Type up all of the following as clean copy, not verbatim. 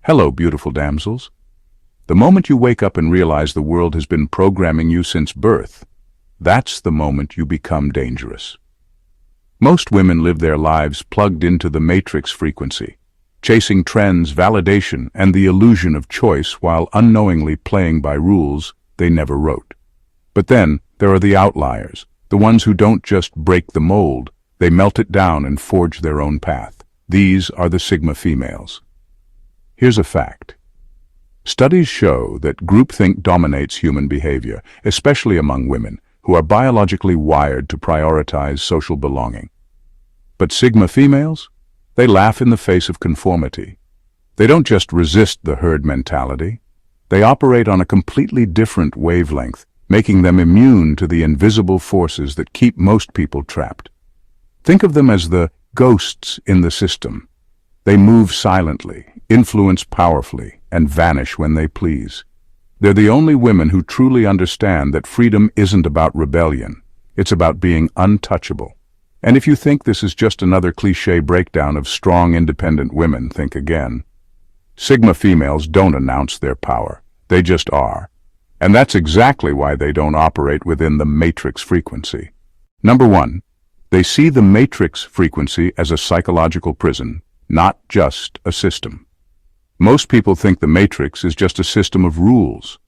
Hello, beautiful damsels. The moment you wake up and realize the world has been programming you since birth, that's the moment you become dangerous. Most women live their lives plugged into the matrix frequency, chasing trends, validation, and the illusion of choice while unknowingly playing by rules they never wrote. But then, there are the outliers, the ones who don't just break the mold, they melt it down and forge their own path. These are the Sigma females. Here's a fact. Studies show that groupthink dominates human behavior, especially among women, who are biologically wired to prioritize social belonging. But Sigma females? They laugh in the face of conformity. They don't just resist the herd mentality. They operate on a completely different wavelength, making them immune to the invisible forces that keep most people trapped. Think of them as the ghosts in the system. They move silently, influence powerfully, and vanish when they please. They're the only women who truly understand that freedom isn't about rebellion. It's about being untouchable. And if you think this is just another cliché breakdown of strong, independent women, think again. Sigma females don't announce their power. They just are. And that's exactly why they don't operate within the matrix frequency. Number one, they see the matrix frequency as a psychological prison, not just a system. Most people think the matrix is just a system of rules,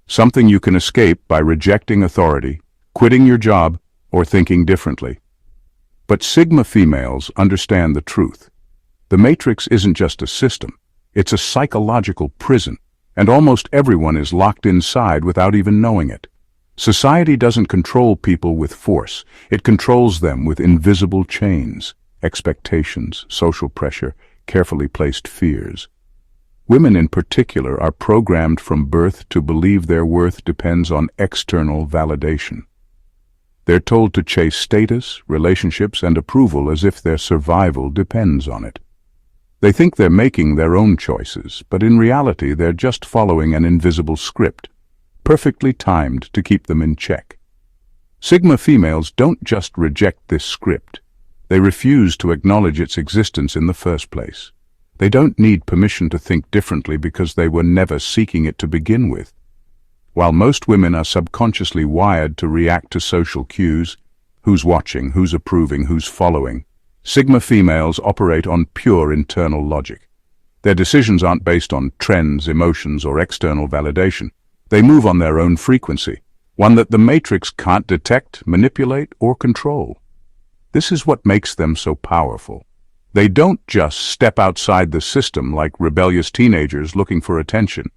something you can escape by rejecting authority, quitting your job, or thinking differently. But Sigma females understand the truth. The matrix isn't just a system, it's a psychological prison, and almost everyone is locked inside without even knowing it. Society doesn't control people with force, it controls them with invisible chains, expectations, social pressure, carefully placed fears. Women in particular are programmed from birth to believe their worth depends on external validation. They're told to chase status, relationships, and approval as if their survival depends on it. They think they're making their own choices, but in reality they're just following an invisible script, perfectly timed to keep them in check. Sigma females don't just reject this script. They refuse to acknowledge its existence in the first place. They don't need permission to think differently because they were never seeking it to begin with. While most women are subconsciously wired to react to social cues, who's watching, who's approving, who's following, Sigma females operate on pure internal logic. Their decisions aren't based on trends, emotions, or external validation. They move on their own frequency, one that the matrix can't detect, manipulate, or control. This is what makes them so powerful. They don't just step outside the system like rebellious teenagers looking for attention.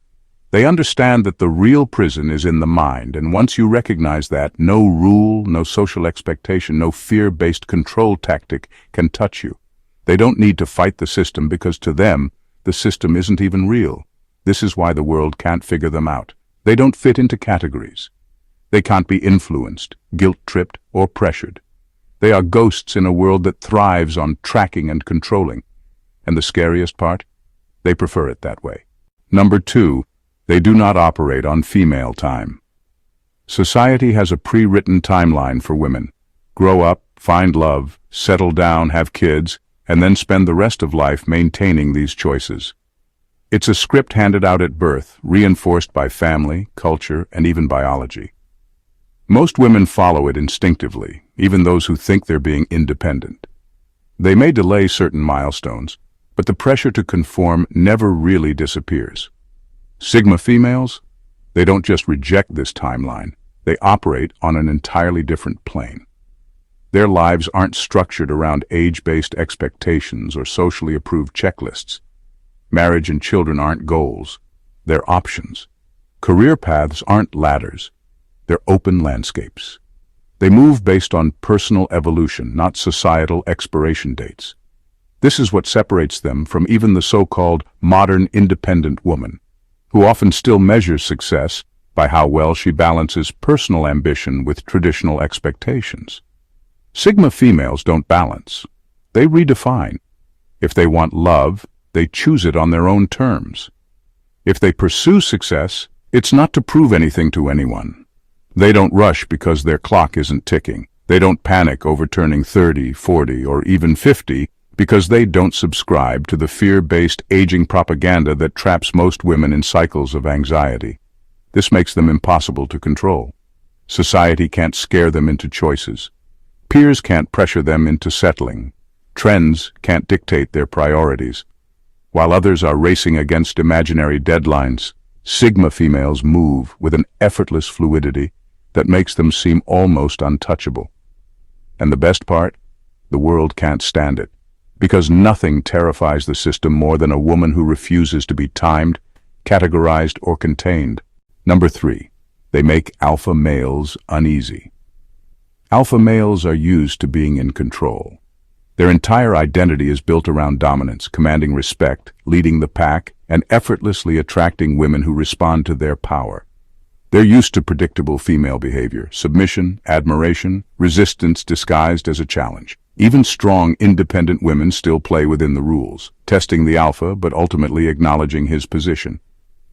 They understand that the real prison is in the mind, and once you recognize that, no rule, no social expectation, no fear-based control tactic can touch you. They don't need to fight the system because to them, the system isn't even real. This is why the world can't figure them out. They don't fit into categories. They can't be influenced, guilt-tripped, or pressured. They are ghosts in a world that thrives on tracking and controlling. And the scariest part? They prefer it that way. Number two, they do not operate on female time. Society has a pre-written timeline for women. Grow up, find love, settle down, have kids, and then spend the rest of life maintaining these choices. It's a script handed out at birth, reinforced by family, culture, and even biology. Most women follow it instinctively, even those who think they're being independent. They may delay certain milestones, but the pressure to conform never really disappears. Sigma females? They don't just reject this timeline, they operate on an entirely different plane. Their lives aren't structured around age-based expectations or socially approved checklists. Marriage and children aren't goals, they're options. Career paths aren't ladders, they're open landscapes. They move based on personal evolution, not societal expiration dates. This is what separates them from even the so-called modern independent woman, who often still measures success by how well she balances personal ambition with traditional expectations. Sigma females don't balance. They redefine. If they want love, they choose it on their own terms. If they pursue success, it's not to prove anything to anyone. They don't rush because their clock isn't ticking. They don't panic over turning 30, 40, or even 50 Because they don't subscribe to the fear-based aging propaganda that traps most women in cycles of anxiety. This makes them impossible to control. Society can't scare them into choices. Peers can't pressure them into settling. Trends can't dictate their priorities. While others are racing against imaginary deadlines, Sigma females move with an effortless fluidity that makes them seem almost untouchable. And the best part? The world can't stand it. Because nothing terrifies the system more than a woman who refuses to be timed, categorized, or contained. Number 3. They make alpha males uneasy. Alpha males are used to being in control. Their entire identity is built around dominance, commanding respect, leading the pack, and effortlessly attracting women who respond to their power. They're used to predictable female behavior, submission, admiration, resistance disguised as a challenge. Even strong, independent women still play within the rules, testing the alpha but ultimately acknowledging his position.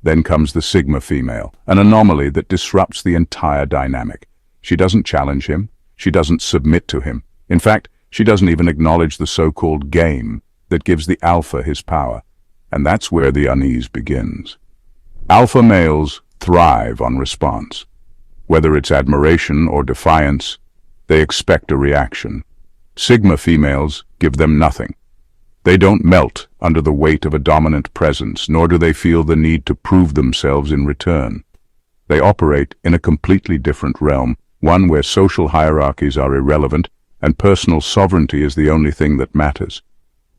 Then comes the Sigma female, an anomaly that disrupts the entire dynamic. She doesn't challenge him. She doesn't submit to him. In fact, she doesn't even acknowledge the so-called game that gives the alpha his power. And that's where the unease begins. Alpha males thrive on response. Whether it's admiration or defiance, they expect a reaction. Sigma females give them nothing. They don't melt under the weight of a dominant presence, nor do they feel the need to prove themselves in return. They operate in a completely different realm, one where social hierarchies are irrelevant and personal sovereignty is the only thing that matters.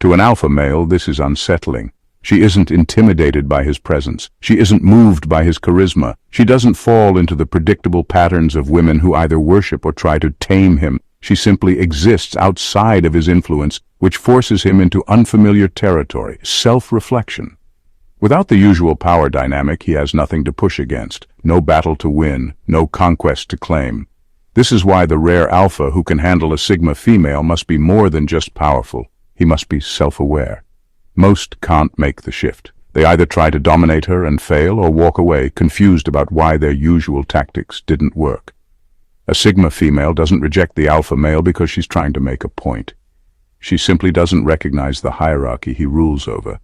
To an alpha male, this is unsettling. She isn't intimidated by his presence. She isn't moved by his charisma. She doesn't fall into the predictable patterns of women who either worship or try to tame him. She simply exists outside of his influence, which forces him into unfamiliar territory, self-reflection. Without the usual power dynamic, he has nothing to push against, no battle to win, no conquest to claim. This is why the rare alpha who can handle a Sigma female must be more than just powerful. He must be self-aware. Most can't make the shift. They either try to dominate her and fail or walk away, confused about why their usual tactics didn't work. A Sigma female doesn't reject the alpha male because she's trying to make a point. She simply doesn't recognize the hierarchy he rules over.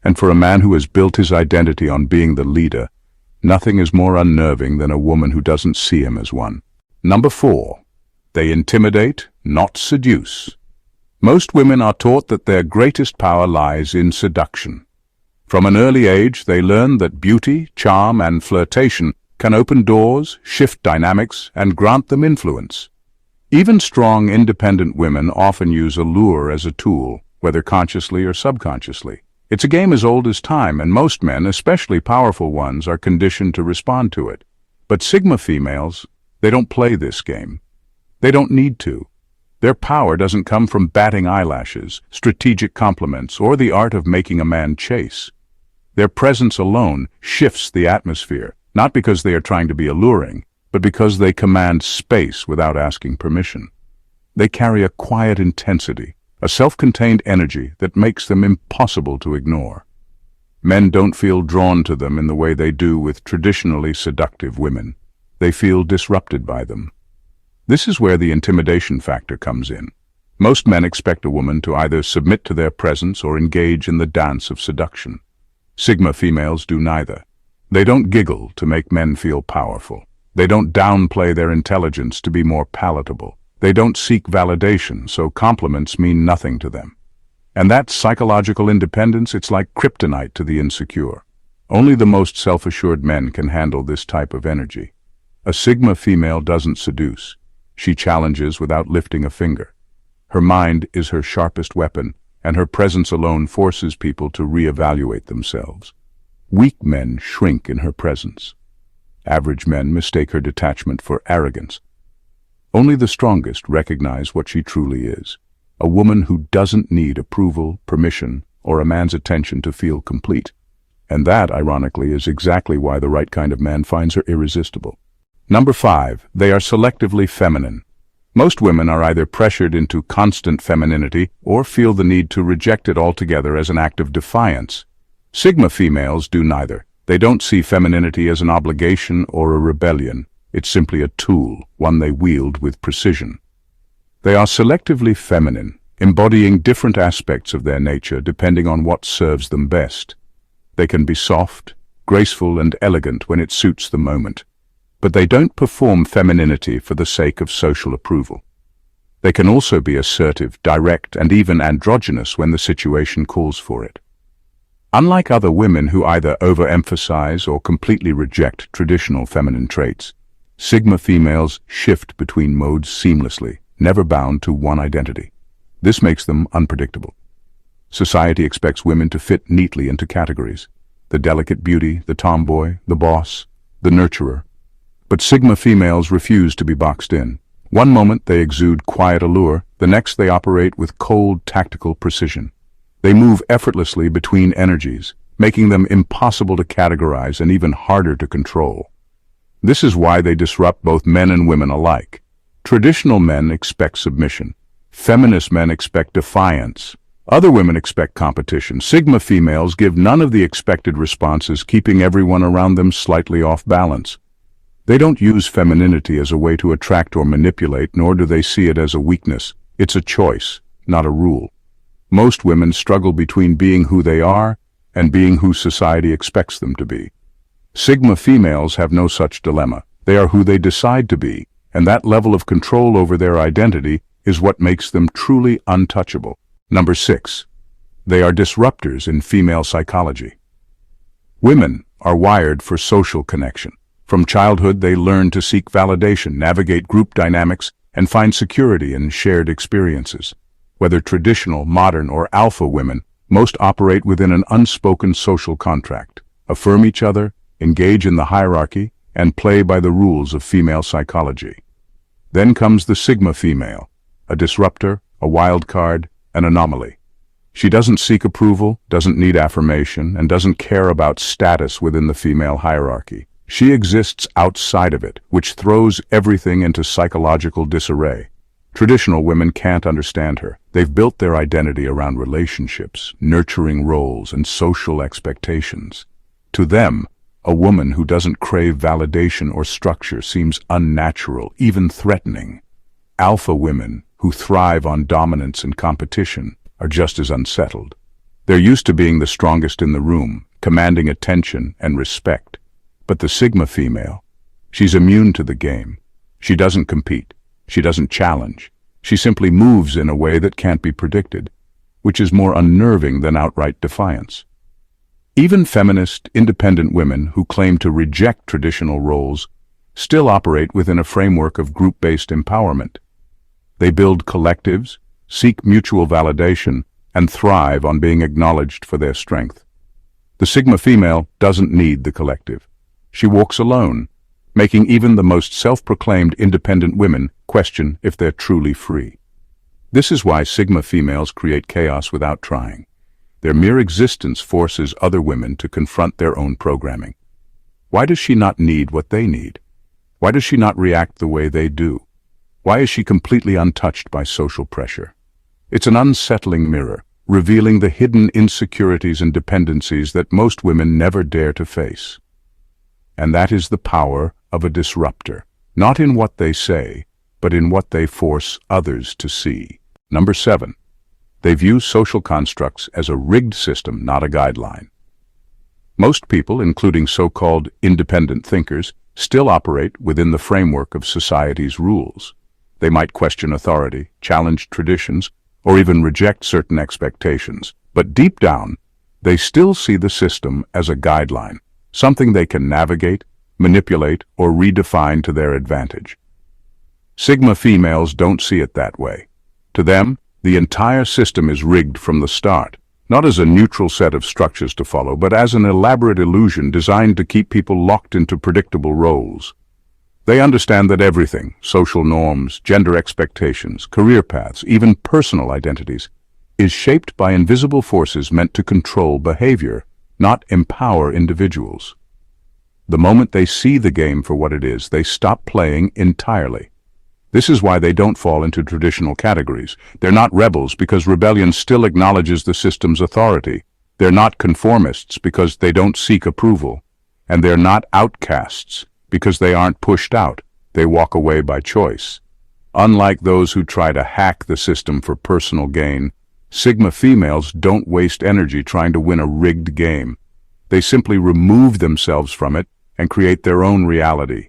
And for a man who has built his identity on being the leader, nothing is more unnerving than a woman who doesn't see him as one. Number 4. They intimidate, not seduce. Most women are taught that their greatest power lies in seduction. From an early age, they learn that beauty, charm, and flirtation can open doors, shift dynamics, and grant them influence. Even strong, independent women often use allure as a tool, whether consciously or subconsciously. It's a game as old as time, and most men, especially powerful ones, are conditioned to respond to it. But Sigma females, they don't play this game. They don't need to. Their power doesn't come from batting eyelashes, strategic compliments, or the art of making a man chase. Their presence alone shifts the atmosphere, not because they are trying to be alluring, but because they command space without asking permission. They carry a quiet intensity, a self-contained energy that makes them impossible to ignore. Men don't feel drawn to them in the way they do with traditionally seductive women. They feel disrupted by them. This is where the intimidation factor comes in. Most men expect a woman to either submit to their presence or engage in the dance of seduction. Sigma females do neither. They don't giggle to make men feel powerful. They don't downplay their intelligence to be more palatable. They don't seek validation, so compliments mean nothing to them. And that psychological independence, it's like kryptonite to the insecure. Only the most self-assured men can handle this type of energy. A Sigma female doesn't seduce. She challenges without lifting a finger. Her mind is her sharpest weapon, and her presence alone forces people to reevaluate themselves. Weak men shrink in her presence. Average men mistake her detachment for arrogance. Only the strongest recognize what she truly is, a woman who doesn't need approval, permission, or a man's attention to feel complete. And that, ironically, is exactly why the right kind of man finds her irresistible. Number 5. They are selectively feminine. Most women are either pressured into constant femininity or feel the need to reject it altogether as an act of defiance. Sigma females do neither. They don't see femininity as an obligation or a rebellion. It's simply a tool, one they wield with precision. They are selectively feminine embodying different aspects of their nature depending on what serves them best. They can be soft, graceful, and elegant when it suits the moment, but they don't perform femininity for the sake of social approval. They can also be assertive, direct, and even androgynous when the situation calls for it. Unlike other women who either overemphasize or completely reject traditional feminine traits, Sigma females shift between modes seamlessly, never bound to one identity. This makes them unpredictable. Society expects women to fit neatly into categories: the delicate beauty, the tomboy, the boss, the nurturer. But Sigma females refuse to be boxed in. One moment they exude quiet allure, the next they operate with cold, tactical precision. They move effortlessly between energies, making them impossible to categorize and even harder to control. This is why they disrupt both men and women alike. Traditional men expect submission. Feminist men expect defiance. Other women expect competition. Sigma females give none of the expected responses, keeping everyone around them slightly off balance. They don't use femininity as a way to attract or manipulate, nor do they see it as a weakness. It's a choice, not a rule. Most women struggle between being who they are and being who society expects them to be. Sigma females have no such dilemma. They are who they decide to be, and that level of control over their identity is what makes them truly untouchable. Number 6. They are disruptors in female psychology. Women are wired for social connection. From childhood, they learn to seek validation, navigate group dynamics, and find security in shared experiences. Whether traditional, modern, or alpha women, most operate within an unspoken social contract, affirm each other, engage in the hierarchy, and play by the rules of female psychology. Then comes the Sigma female, a disruptor, a wild card, an anomaly. She doesn't seek approval, doesn't need affirmation, and doesn't care about status within the female hierarchy. She exists outside of it, which throws everything into psychological disarray. Traditional women can't understand her. They've built their identity around relationships, nurturing roles, and social expectations. To them, a woman who doesn't crave validation or structure seems unnatural, even threatening. Alpha women, who thrive on dominance and competition, are just as unsettled. They're used to being the strongest in the room, commanding attention and respect. But the Sigma female, she's immune to the game. She doesn't compete. She doesn't challenge. She simply moves in a way that can't be predicted, which is more unnerving than outright defiance. Even feminist, independent women who claim to reject traditional roles still operate within a framework of group-based empowerment. They build collectives, seek mutual validation, and thrive on being acknowledged for their strength. The Sigma female doesn't need the collective. She walks alone, making even the most self-proclaimed independent women question if they're truly free. This is why Sigma females create chaos without trying. Their mere existence forces other women to confront their own programming. Why does she not need what they need? Why does she not react the way they do? Why is she completely untouched by social pressure? It's an unsettling mirror, revealing the hidden insecurities and dependencies that most women never dare to face. And that is the power of a disruptor, not in what they say, but in what they force others to see. Number 7. They view social constructs as a rigged system, not a guideline. Most people, including so-called independent thinkers, still operate within the framework of society's rules. They might question authority, challenge traditions, or even reject certain expectations. But deep down, they still see the system as a guideline, something they can navigate, manipulate, or redefine to their advantage. Sigma females don't see it that way. To them, the entire system is rigged from the start, not as a neutral set of structures to follow, but as an elaborate illusion designed to keep people locked into predictable roles. They understand that everything, social norms, gender expectations, career paths, even personal identities, is shaped by invisible forces meant to control behavior, not empower individuals. The moment they see the game for what it is, they stop playing entirely. This is why they don't fall into traditional categories. They're not rebels because rebellion still acknowledges the system's authority. They're not conformists because they don't seek approval. And they're not outcasts because they aren't pushed out. They walk away by choice. Unlike those who try to hack the system for personal gain, Sigma females don't waste energy trying to win a rigged game. They simply remove themselves from it and create their own reality.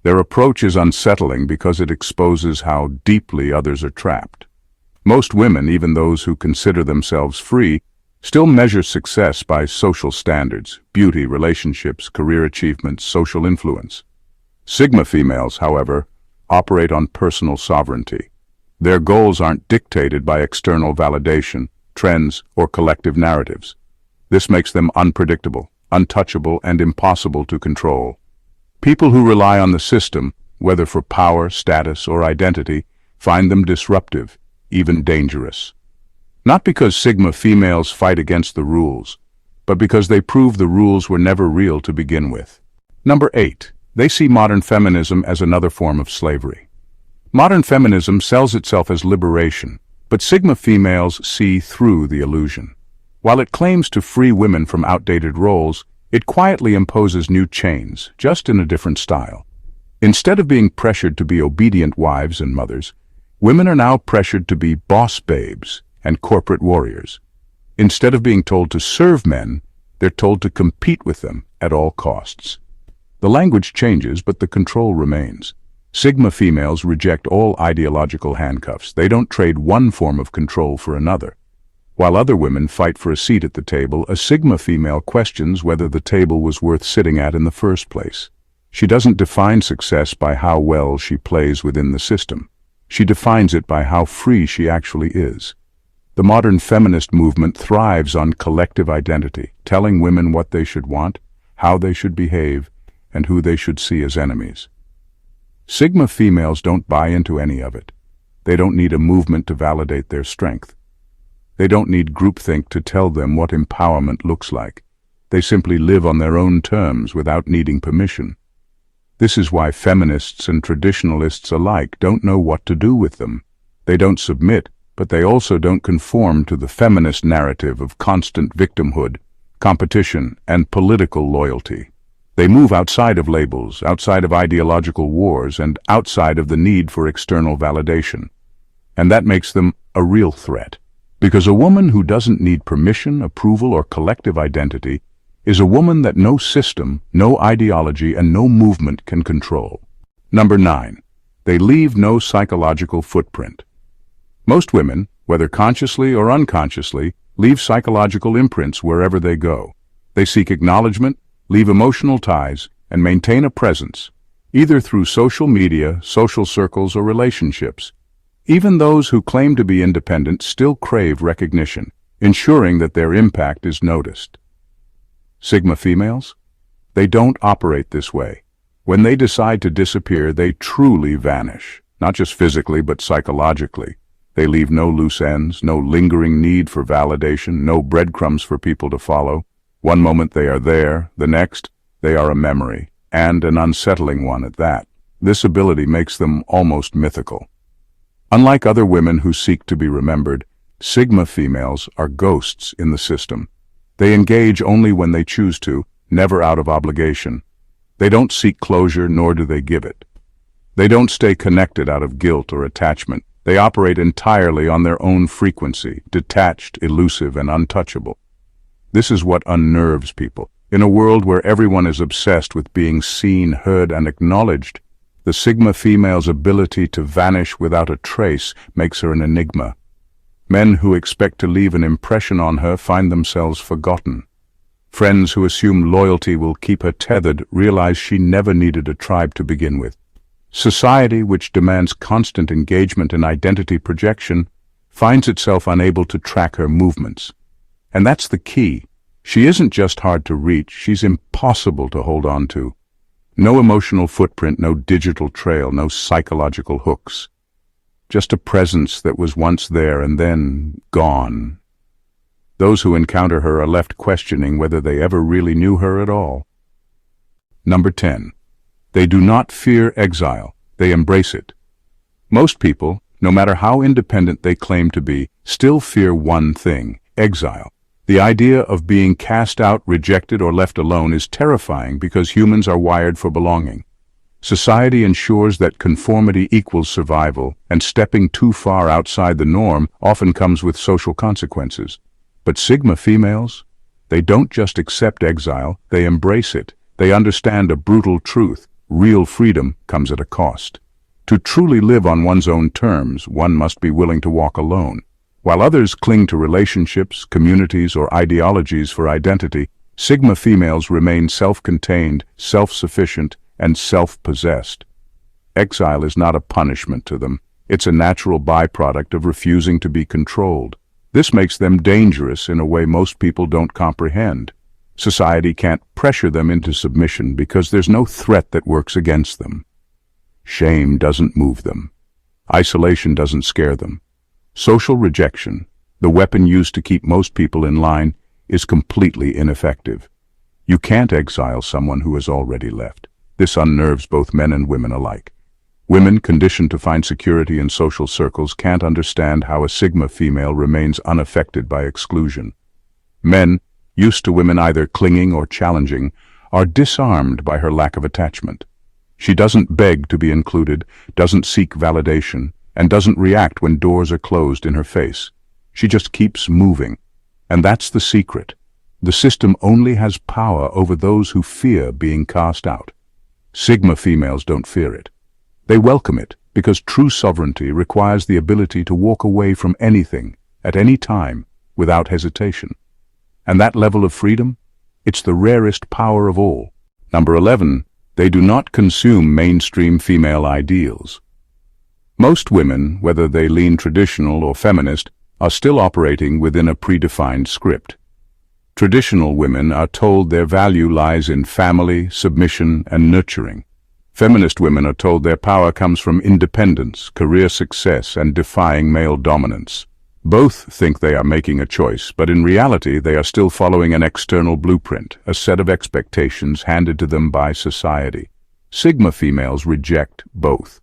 Their approach is unsettling because it exposes how deeply others are trapped. Most women, even those who consider themselves free, still measure success by social standards, beauty, relationships, career achievements, social influence. Sigma females, however, operate on personal sovereignty. Their goals aren't dictated by external validation, trends, or collective narratives. This makes them unpredictable, untouchable, and impossible to control. People who rely on the system, whether for power, status, or identity, find them disruptive, even dangerous. Not because Sigma females fight against the rules, but because they prove the rules were never real to begin with. Number 8. They see modern feminism as another form of slavery. Modern feminism sells itself as liberation, but Sigma females see through the illusion. While it claims to free women from outdated roles, it quietly imposes new chains, just in a different style. Instead of being pressured to be obedient wives and mothers, women are now pressured to be boss babes and corporate warriors. Instead of being told to serve men, they're told to compete with them at all costs. The language changes, but the control remains. Sigma females reject all ideological handcuffs. They don't trade one form of control for another. While other women fight for a seat at the table, a Sigma female questions whether the table was worth sitting at in the first place. She doesn't define success by how well she plays within the system. She defines it by how free she actually is. The modern feminist movement thrives on collective identity, telling women what they should want, how they should behave, and who they should see as enemies. Sigma females don't buy into any of it. They don't need a movement to validate their strength. They don't need groupthink to tell them what empowerment looks like. They simply live on their own terms without needing permission. This is why feminists and traditionalists alike don't know what to do with them. They don't submit, but they also don't conform to the feminist narrative of constant victimhood, competition, and political loyalty. They move outside of labels, outside of ideological wars, and outside of the need for external validation. And that makes them a real threat. Because a woman who doesn't need permission, approval, or collective identity is a woman that no system, no ideology, and no movement can control. Number 9. They leave no psychological footprint. Most women, whether consciously or unconsciously, leave psychological imprints wherever they go. They seek acknowledgement, leave emotional ties, and maintain a presence, either through social media, social circles, or relationships. Even those who claim to be independent still crave recognition, ensuring that their impact is noticed. Sigma females? They don't operate this way. When they decide to disappear, they truly vanish, not just physically but psychologically. They leave no loose ends, no lingering need for validation, no breadcrumbs for people to follow. One moment they are there, the next, they are a memory, and an unsettling one at that. This ability makes them almost mythical. Unlike other women who seek to be remembered, Sigma females are ghosts in the system. They engage only when they choose to, never out of obligation. They don't seek closure, nor do they give it. They don't stay connected out of guilt or attachment. They operate entirely on their own frequency, detached, elusive, and untouchable. This is what unnerves people. In a world where everyone is obsessed with being seen, heard, and acknowledged, the Sigma female's ability to vanish without a trace makes her an enigma. Men who expect to leave an impression on her find themselves forgotten. Friends who assume loyalty will keep her tethered realize she never needed a tribe to begin with. Society, which demands constant engagement and identity projection, finds itself unable to track her movements. And that's the key. She isn't just hard to reach, she's impossible to hold on to. No emotional footprint, no digital trail, no psychological hooks. Just a presence that was once there and then gone. Those who encounter her are left questioning whether they ever really knew her at all. Number 10. They do not fear exile, they embrace it. Most people, no matter how independent they claim to be, still fear one thing: exile. The idea of being cast out, rejected, or left alone is terrifying because humans are wired for belonging. Society ensures that conformity equals survival, and stepping too far outside the norm often comes with social consequences. But Sigma females? They don't just accept exile, they embrace it. They understand a brutal truth: real freedom comes at a cost. To truly live on one's own terms, one must be willing to walk alone. While others cling to relationships, communities, or ideologies for identity, Sigma females remain self-contained, self-sufficient, and self-possessed. Exile is not a punishment to them. It's a natural byproduct of refusing to be controlled. This makes them dangerous in a way most people don't comprehend. Society can't pressure them into submission because there's no threat that works against them. Shame doesn't move them. Isolation doesn't scare them. Social rejection, the weapon used to keep most people in line, is completely ineffective. You can't exile someone who has already left. This unnerves both men and women alike. Women, conditioned to find security in social circles, can't understand how a Sigma female remains unaffected by exclusion. Men, used to women either clinging or challenging, are disarmed by her lack of attachment. She doesn't beg to be included, doesn't seek validation, and doesn't react when doors are closed in her face. She just keeps moving. And that's the secret. The system only has power over those who fear being cast out. Sigma females don't fear it. They welcome it because true sovereignty requires the ability to walk away from anything, at any time, without hesitation. And that level of freedom? It's the rarest power of all. Number 11. They do not consume mainstream female ideals. Most women, whether they lean traditional or feminist, are still operating within a predefined script. Traditional women are told their value lies in family, submission, and nurturing. Feminist women are told their power comes from independence, career success, and defying male dominance. Both think they are making a choice, but in reality they are still following an external blueprint, a set of expectations handed to them by society. Sigma females reject both.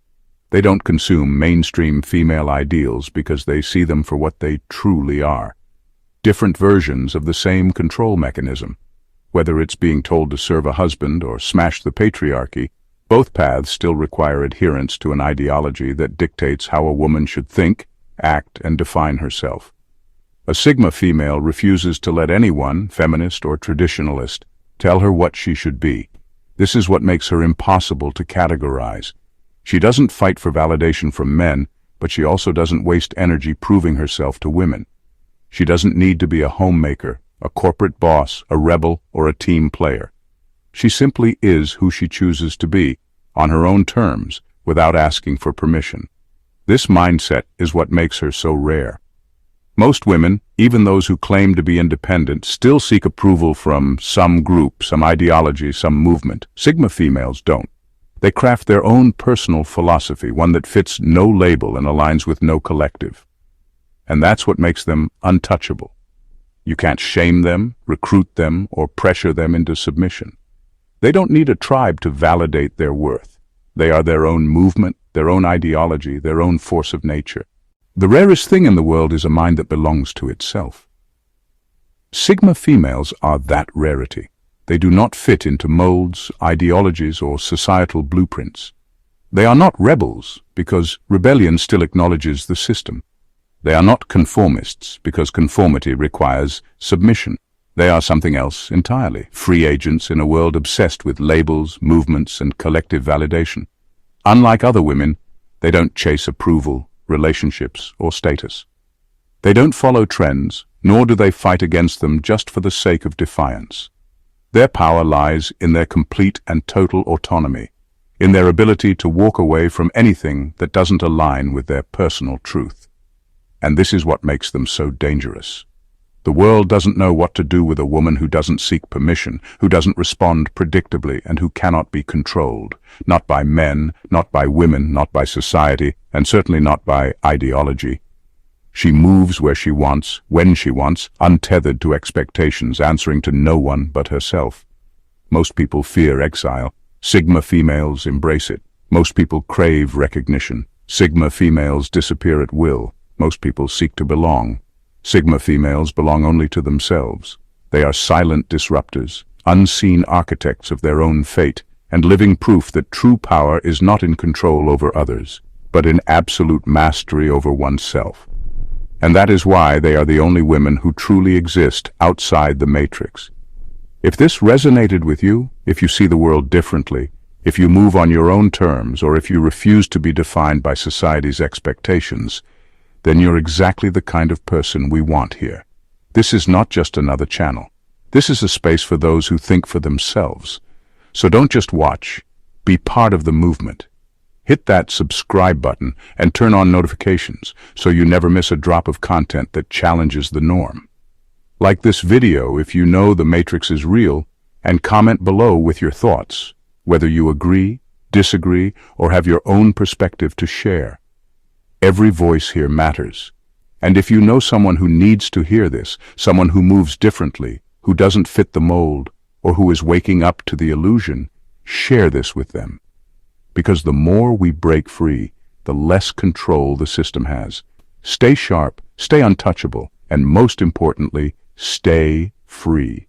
They don't consume mainstream female ideals because they see them for what they truly are. Different versions of the same control mechanism. Whether it's being told to serve a husband or smash the patriarchy, both paths still require adherence to an ideology that dictates how a woman should think, act, and define herself. A Sigma female refuses to let anyone, feminist or traditionalist, tell her what she should be. This is what makes her impossible to categorize. She doesn't fight for validation from men, but she also doesn't waste energy proving herself to women. She doesn't need to be a homemaker, a corporate boss, a rebel, or a team player. She simply is who she chooses to be, on her own terms, without asking for permission. This mindset is what makes her so rare. Most women, even those who claim to be independent, still seek approval from some group, some ideology, some movement. Sigma females don't. They craft their own personal philosophy, one that fits no label and aligns with no collective. And that's what makes them untouchable. You can't shame them, recruit them, or pressure them into submission. They don't need a tribe to validate their worth. They are their own movement, their own ideology, their own force of nature. The rarest thing in the world is a mind that belongs to itself. Sigma females are that rarity. They do not fit into molds, ideologies, or societal blueprints. They are not rebels, because rebellion still acknowledges the system. They are not conformists, because conformity requires submission. They are something else entirely, free agents in a world obsessed with labels, movements, and collective validation. Unlike other women, they don't chase approval, relationships, or status. They don't follow trends, nor do they fight against them just for the sake of defiance. Their power lies in their complete and total autonomy, in their ability to walk away from anything that doesn't align with their personal truth. And this is what makes them so dangerous. The world doesn't know what to do with a woman who doesn't seek permission, who doesn't respond predictably, and who cannot be controlled. Not by men, not by women, not by society, and certainly not by ideology. She moves where she wants, when she wants, untethered to expectations, answering to no one but herself. Most people fear exile. Sigma females embrace it. Most people crave recognition. Sigma females disappear at will. Most people seek to belong. Sigma females belong only to themselves. They are silent disruptors, unseen architects of their own fate, and living proof that true power is not in control over others, but in absolute mastery over oneself. And that is why they are the only women who truly exist outside the matrix. If this resonated with you, if you see the world differently, if you move on your own terms, or if you refuse to be defined by society's expectations, then you're exactly the kind of person we want here. This is not just another channel. This is a space for those who think for themselves. So don't just watch, be part of the movement. Hit that subscribe button and turn on notifications so you never miss a drop of content that challenges the norm. Like this video if you know the matrix is real, and comment below with your thoughts, whether you agree, disagree, or have your own perspective to share. Every voice here matters. And if you know someone who needs to hear this, someone who moves differently, who doesn't fit the mold, or who is waking up to the illusion, share this with them. Because the more we break free, the less control the system has. Stay sharp, stay untouchable, and most importantly, stay free.